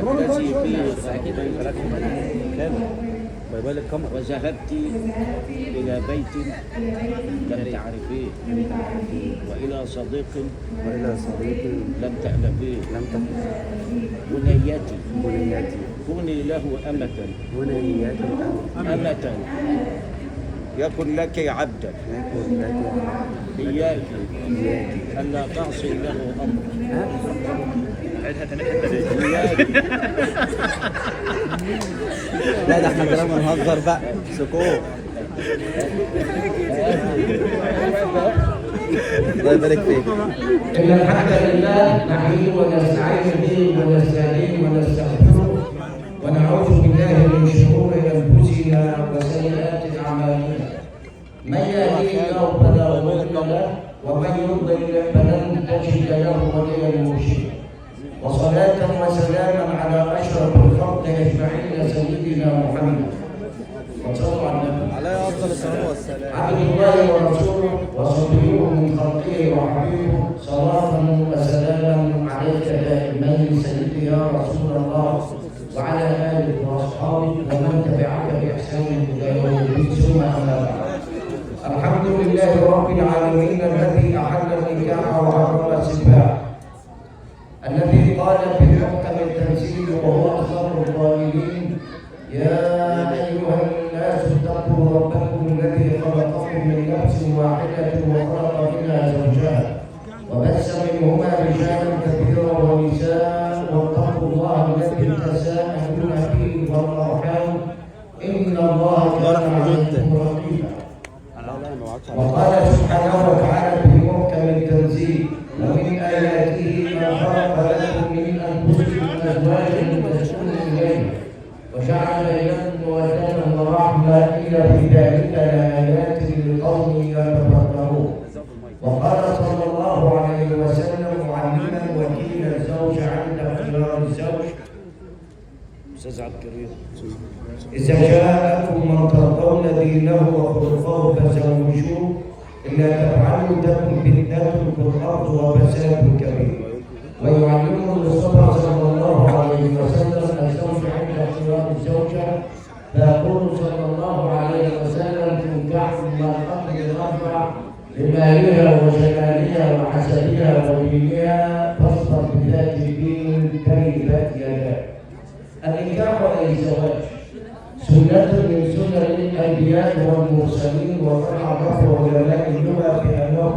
التي في وذهبت إلى بيت لم تعرفيه وإلى صديق لم تألفيه بنيتي كوني له أمة يكن لك عبدا إياك ألا تعصي له أمرا لا ده احنا كلام نهزر بقى سكوت. الله يبارك فيك. إن الحمد لله نحمده ونستعين به ونستهديه ونستغفره ونعوذ بالله من شرور أنفسنا وسيئات أعمالنا. من يهديه الله فلا مضل له ومن يضلل فلن تجد له وليا مرشدا. وصلاة وسلاما على أشرف الخلق أجمعين سيدنا محمد. وصلوا على النبي عليه أفضل الصلاة والسلام. عبد الله ورسوله وصفيه من خلقه وحبيبه صلاة وسلاما عليك دائمين سيدي يا رسول الله وعلى آله وأصحابه ومن تبعك بإحسان إلى يوم الدين ثم أما بعد. الحمد لله رب العالمين الذي أحل النكاح وحرم السباع، الذي قال في محكم التنزيل وهو أصدق القائلين: يا أيها الناس اتقوا ربكم الذي خلقكم من نفس واحدة وخلق منها زوجها وبث منهما رجالا كثيرا ونساء واتقوا الله الذي تساءلون به والأرحام إن الله كان عليكم رقيبا. وقال سبحانه وتعالى في محكم التنزيل: ومن آياته ما خلق لكم من أنفسكم أزواجا لتسكنوا إليها وجعل بينكم مودة ورحمة إن في ذلك لآيات لقوم يتفكرون. وقال صلى الله عليه وسلم معلما وكيل الزوج عند اختيار الزوج: أستاذ عبد الكريم، إذا جاءكم من ترضون دينه وخلقه فزوجوه إلا تفعلوا تكن فتنة في الأرض وفساد كبير. ويعلمه المصطفى صلى الله عليه وسلم الزوج عند اختيار الزوجة فيقول صلى الله عليه وسلم: تنكح المرأة لأربع: لمالها وجمالها وحسبها ودينها فاصبر بذات الدين تربت يداك. النكاح أي زواج سنة من سنن الأنبياء والمرسلين، وقد عرفه علماء اللغة بأنه